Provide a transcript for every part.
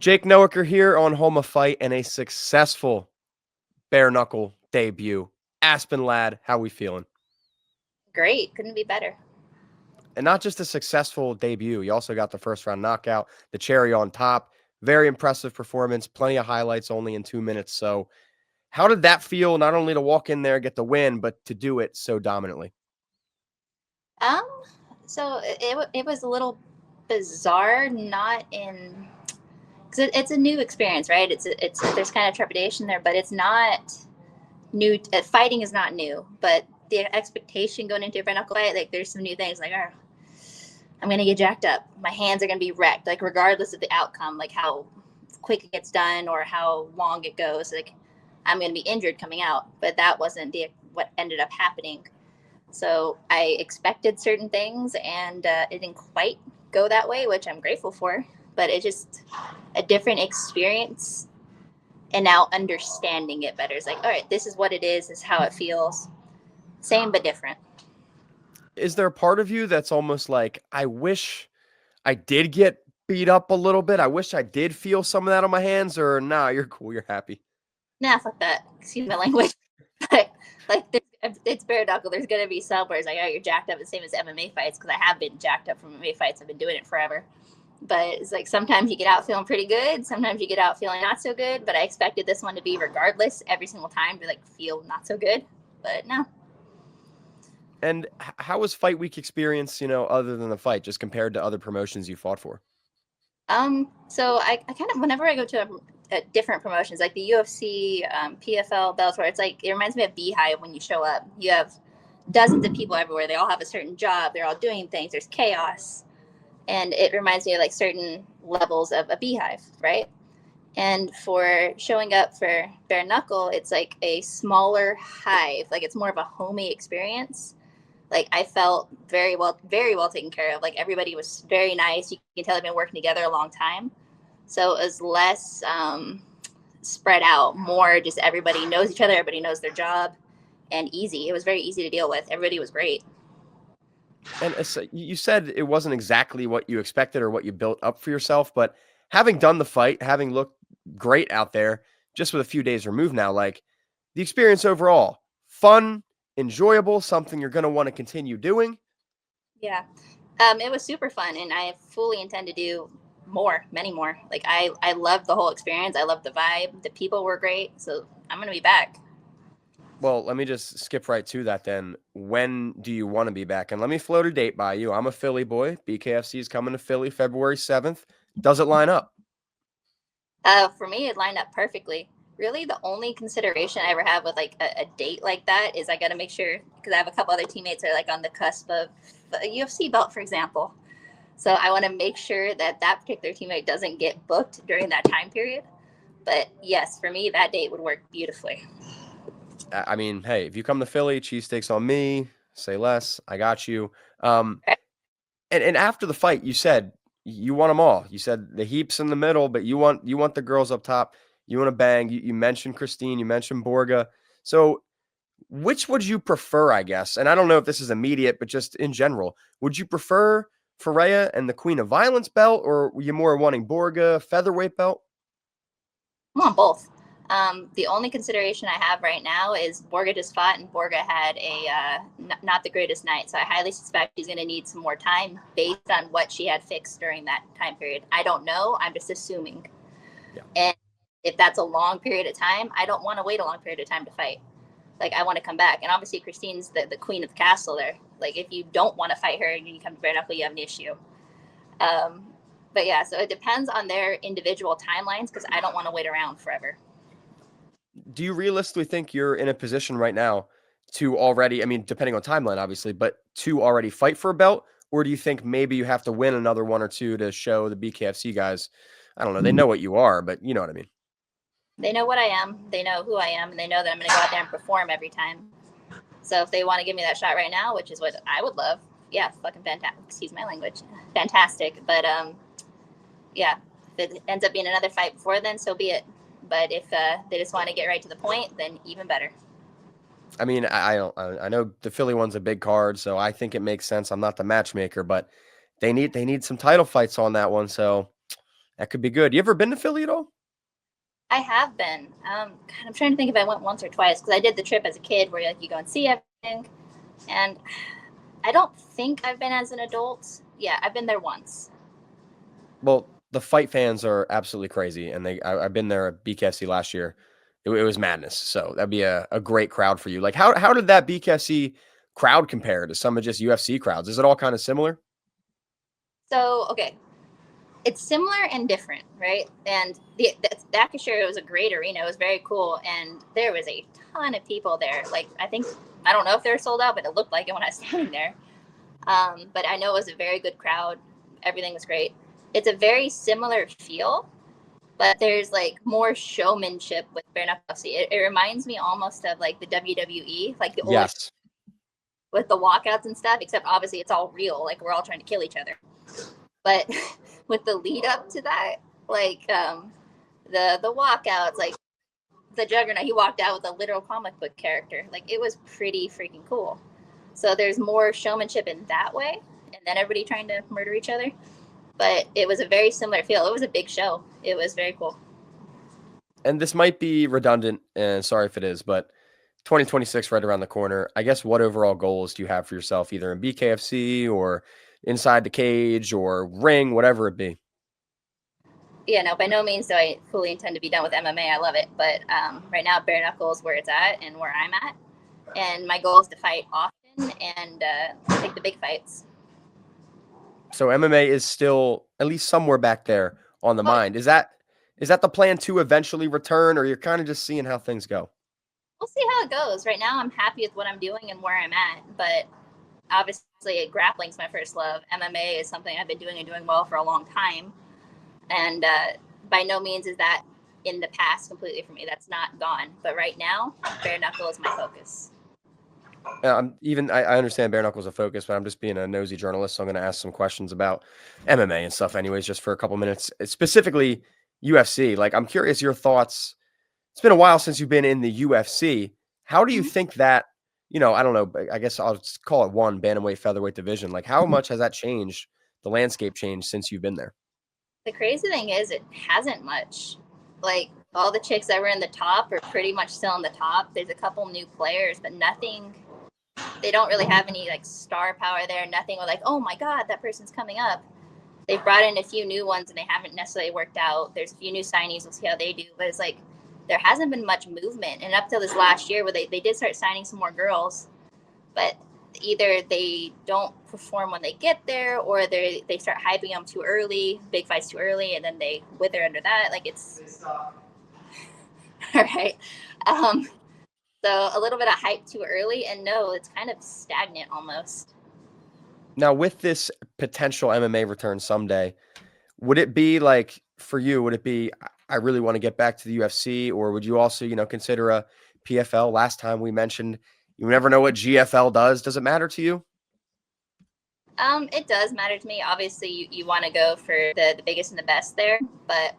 Jake Noecker here on Home of Fight and a successful bare knuckle debut. Aspen Ladd, how we feeling? Great. Couldn't be better. And not just a successful debut, you also got the first round knockout, the cherry on top. Very impressive performance, plenty of highlights only in 2 minutes. So, how did that feel not only to walk in there, get the win, but to do it so dominantly? Um, so it was a little bizarre, not in because it's a new experience, right? It's there's kind of trepidation there, but it's not new. Fighting is not new, but the expectation going into a bare knuckle fight, like there's some new things, like I'm gonna get jacked up, my hands are gonna be wrecked, like regardless of the outcome, like how quick it gets done or how long it goes, like I'm gonna be injured coming out. But that wasn't the what ended up happening. So I expected certain things, and it didn't quite go that way, which I'm grateful for. But it's just a different experience, and now understanding it better. It's like, all right, this is what it is. This is how it feels. Same but different. Is there a part of you that's almost like, I wish I did get beat up a little bit? I wish I did feel some of that on my hands, or nah, you're cool, you're happy? Nah, fuck that. Excuse my language. But like, it's bare knuckle. There's gonna be some where it's like, oh, you're jacked up, the same as MMA fights, because I have been jacked up from MMA fights. I've been doing it forever. But it's like sometimes you get out feeling pretty good, sometimes you get out feeling not so good. But I expected this one to be regardless every single time to like feel not so good. But no. And how was fight week experience, other than the fight, just compared to other promotions you fought for? So I kind of whenever I go to different promotions like the UFC, PFL, Bellator, it's like it reminds me of Beehive. When you show up, you have dozens of people everywhere. They all have a certain job. They're all doing things. There's chaos, and it reminds me of like certain levels of a beehive, right? And for showing up for bare knuckle, it's like a smaller hive. Like it's more of a homey experience. Like I felt very well taken care of. Like everybody was very nice. You can tell they've been working together a long time. So it was less spread out, more just everybody knows each other, everybody knows their job, and easy. It was very easy to deal with. Everybody was great. And you said it wasn't exactly what you expected or what you built up for yourself, but having done the fight, having looked great out there, just with a few days removed now, like the experience overall, fun, enjoyable, something you're going to want to continue doing. Yeah. It was super fun, and I fully intend to do more, many more. Like I loved the whole experience. I loved the vibe. The people were great. So I'm gonna be back. Well, let me just skip right to that then. When do you want to be back? And let me float a date by you. I'm a Philly boy. BKFC is coming to Philly February 7th. Does it line up? For me, it lined up perfectly. Really, the only consideration I ever have with like a date like that is I got to make sure, because I have a couple other teammates that are like on the cusp of a UFC belt, for example. So I want to make sure that that particular teammate doesn't get booked during that time period. But yes, for me, that date would work beautifully. I mean, hey, if you come to Philly, cheesesteaks on me, say less. I got you. Um, and after the fight, you said you want them all. You said the heaps in the middle, but you want the girls up top. You want to bang. You mentioned Christine. You mentioned Borga. So which would you prefer, I guess? And I don't know if this is immediate, but just in general, would you prefer Ferreira and the Queen of Violence belt, or were you more wanting Borga featherweight belt? I want both. The only consideration I have right now is Borga just fought, and Borga had a not the greatest night. So I highly suspect she's going to need some more time based on what she had fixed during that time period. I don't know. I'm just assuming. Yeah. And if that's a long period of time, I don't want to wait a long period of time to fight. Like I want to come back. And obviously Christine's the queen of the castle there. Like if you don't want to fight her and you come to bare knuckle, you have an issue. Um, but yeah, so it depends on their individual timelines because I don't want to wait around forever. Do you realistically think you're in a position right now to already, I mean, depending on timeline, obviously, but to already fight for a belt? Or do you think maybe you have to win another one or two to show the BKFC guys? I don't know. They know what you are, but you know what I mean. They know what I am, they know who I am, and they know that I'm going to go out there and perform every time. So if they want to give me that shot right now, which is what I would love, yeah, fucking fantastic. Excuse my language, fantastic. But yeah, if it ends up being another fight before then, so be it. But if they just want to get right to the point, then even better. I mean, I know the Philly one's a big card, so I think it makes sense. I'm not the matchmaker, but they need some title fights on that one. So That could be good. You ever been to Philly at all? I have been. God, I'm trying to think if I went once or twice because I did the trip as a kid where like you go and see everything. And I don't think I've been as an adult. Yeah, I've been there once. Well, the fight fans are absolutely crazy, and I've been there at BKFC last year. It was madness. So that'd be a great crowd for you. Like how did that BKFC crowd compare to some of just UFC crowds? Is it all kind of similar? So, okay, it's similar and different, right? And the Akashira was a great arena. It was very cool, and there was a ton of people there. Like I don't know if they were sold out, but it looked like it when I was standing there. But I know it was a very good crowd. Everything was great. It's a very similar feel, but there's like more showmanship with bare knuckle UFC. It reminds me almost of like the WWE, like the old Yes. with the walkouts and stuff. Except obviously it's all real. Like we're all trying to kill each other. But with the lead up to that, like the walkouts, like the Juggernaut, he walked out with a literal comic book character. Like it was pretty freaking cool. So there's more showmanship in that way, and then everybody trying to murder each other. But it was a very similar feel. It was a big show. It was very cool. And this might be redundant, and sorry if it is, but 2026 right around the corner. I guess what overall goals do you have for yourself, either in BKFC or inside the cage or ring, whatever it be? Yeah, no, by no means do I fully intend to be done with MMA. I love it, but right now, bare knuckles where it's at and where I'm at, and my goal is to fight often and take the big fights. So MMA is still at least somewhere back there on the Oh, mind. Is that the plan to eventually return, or you're kind of just seeing how things go? we'll see how it goes. Right now, I'm happy with what I'm doing and where I'm at, but obviously, grappling's my first love. MMA is something I've been doing and doing well for a long time, and by no means is that in the past completely for me. That's not gone, but right now, bare knuckle is my focus. I understand bare knuckles a focus, but I'm just being a nosy journalist, so I'm going to ask some questions about MMA and stuff, anyways, just for a couple minutes. Specifically, UFC. Like, I'm curious your thoughts. It's been a while since you've been in the UFC. How do you Mm-hmm. think that? I don't know. I guess I'll just call it one bantamweight featherweight division. Like, how much has that changed? The landscape changed since you've been there? The crazy thing is, it hasn't much. Like all the chicks that were in the top are pretty much still in the top. There's a couple new players, but nothing. They don't really have any like star power there. Nothing like, oh my god, that person's coming up. They've brought in a few new ones and they haven't necessarily worked out. There's a few new signees. We'll see how they do. But it's like there hasn't been much movement. And up till this last year where they did start signing some more girls, but either they don't perform when they get there or they start hyping them too early, big fights too early, and then they wither under that. Like it's all right. So a little bit of hype too early, and no, it's kind of stagnant almost. Now, with this potential MMA return someday, would it be like for you? Would it be I really want to get back to the UFC, or would you also, consider a PFL? Last time we mentioned you never know what GFL does. Does it matter to you? It does matter to me. Obviously, you want to go for the biggest and the best there, but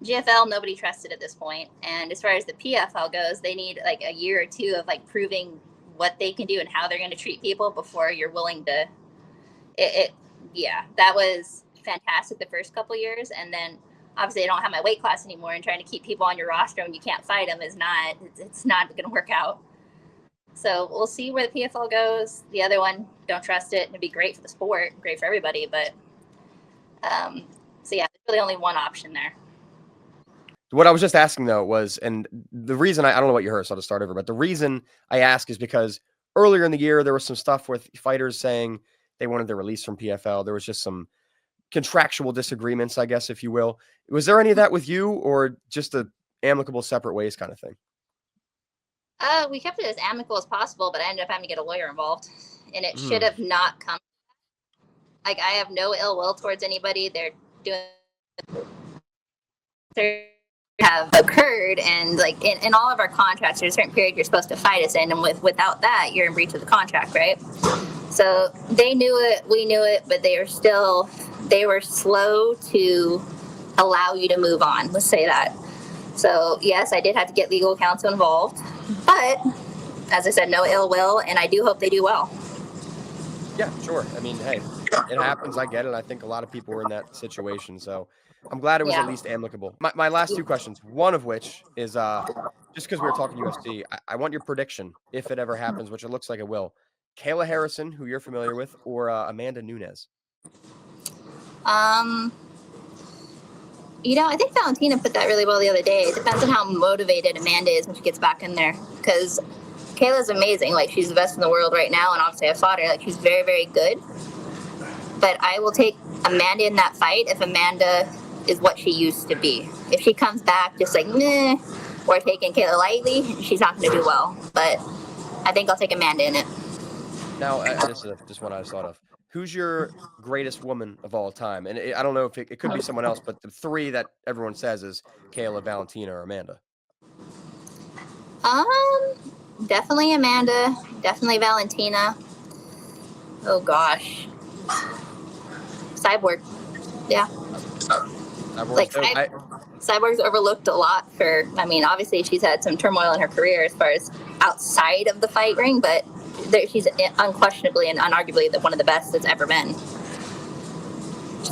GFL nobody trusted at this point. And as far as the PFL goes, they need like a year or two of like proving what they can do and how they're going to treat people before you're willing to. Yeah, that was fantastic the first couple years, and then obviously I don't have my weight class anymore, and trying to keep people on your roster when you can't fight them is not. It's not going to work out. So we'll see where the PFL goes. The other one, don't trust it. It'd be great for the sport, great for everybody, but so yeah, there's really only one option there. What I was just asking though was, and the reason I don't know what you heard, so I'll just start over. But the reason I ask is because earlier in the year there was some stuff with fighters saying they wanted their release from PFL. There was just some contractual disagreements, I guess, if you will. Was there any of that with you, or just a amicable separate ways kind of thing? We kept it as amicable as possible, but I ended up having to get a lawyer involved, and it should have not come. Like I have no ill will towards anybody. They're doing. Have occurred, and like in all of our contracts there's a certain period you're supposed to fight us in, and without that you're in breach of the contract, right? So they knew it, we knew it, but they were slow to allow you to move on, let's say that. So yes, I did have to get legal counsel involved, but as I said, no ill will, and I do hope they do well. Yeah, sure. I mean, hey, it happens. I get it. I think a lot of people were in that situation. So I'm glad it was Yeah. at least amicable. My last two questions, one of which is just because we were talking UFC, I want your prediction if it ever happens, which it looks like it will. Kayla Harrison, who you're familiar with, or Amanda Nunes? I think Valentina put that really well the other day. It depends on how motivated Amanda is when she gets back in there. Because Kayla's amazing. Like, she's the best in the world right now, and obviously I fought her. Like, she's very, very good. But I will take Amanda in that fight if Amanda is what she used to be. If she comes back just like, meh, or taking Kayla lightly, she's not going to do well. But I think I'll take Amanda in it. Now, this is just one I just thought of. Who's your greatest woman of all time? And I don't know if it could be someone else, but the three that everyone says is Kayla, Valentina, or Amanda. Definitely Amanda. Definitely Valentina. Oh gosh. Cyborg. Yeah. Cyborg's overlooked a lot for, obviously she's had some turmoil in her career as far as outside of the fight ring, but she's unquestionably and unarguably one of the best that's ever been.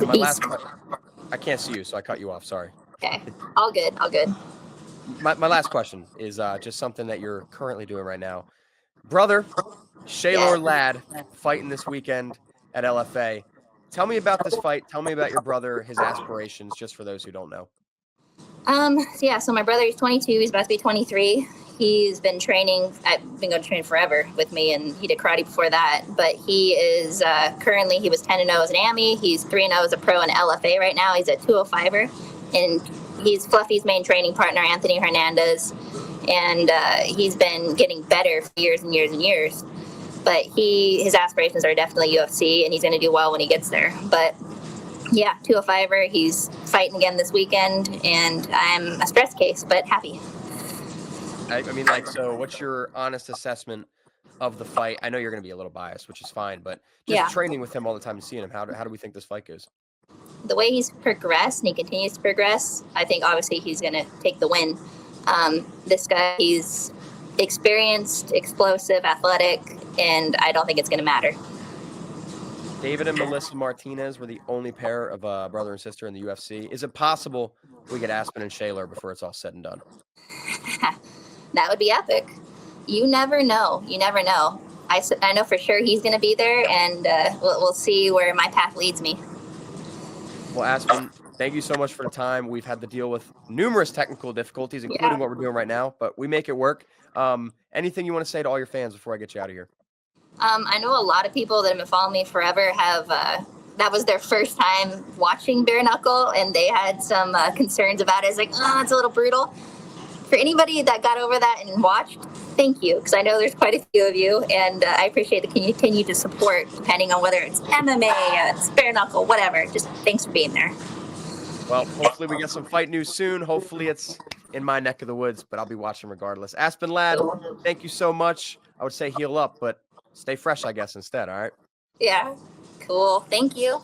My last question. I can't see you, so I cut you off. Sorry. Okay. All good. My last question is just something that you're currently doing right now. Brother, Shaylor Ladd, fighting this weekend at LFA. Tell me about this fight. Tell me about your brother, his aspirations, just for those who don't know. So my brother, he's 22. He's about to be 23. He's been training. I've been going to train forever with me, and he did karate before that. But he is currently, he was 10-0 as an AMI. He's 3-0 as a pro in LFA right now. He's a 205er, and he's Fluffy's main training partner, Anthony Hernandez. And he's been getting better for years and years and years. But his aspirations are definitely UFC, and he's going to do well when he gets there. But yeah, 205er. He's fighting again this weekend, and I'm a stress case, but happy. So what's your honest assessment of the fight? I know you're going to be a little biased, which is fine, but just training with him all the time and seeing him, how do we think this fight goes? The way he's progressed, and he continues to progress, I think obviously he's going to take the win. This guy, he's experienced, explosive, athletic, and I don't think it's going to matter. David and Melissa Martinez were the only pair of brother and sister in the UFC. Is it possible we get Aspen and Shaylor before it's all said and done? That would be epic. You never know. I know for sure he's going to be there, and we'll see where my path leads me. Well, Aspen, thank you so much for the time. We've had to deal with numerous technical difficulties, including what we're doing right now, but we make it work. Anything you want to say to all your fans before I get you out of here? I know a lot of people that have been following me forever have that was their first time watching bare knuckle, and they had some concerns about it. It's like, it's a little brutal. For anybody that got over that and watched, thank you, because I know there's quite a few of you, and I appreciate the continued support, depending on whether it's MMA, it's bare knuckle, whatever. Just thanks for being there. Well, hopefully we get some fight news soon. Hopefully it's in my neck of the woods, but I'll be watching regardless. Aspen Ladd, thank you so much. I would say heal up, but stay fresh, I guess, instead, all right? Yeah, cool. Thank you.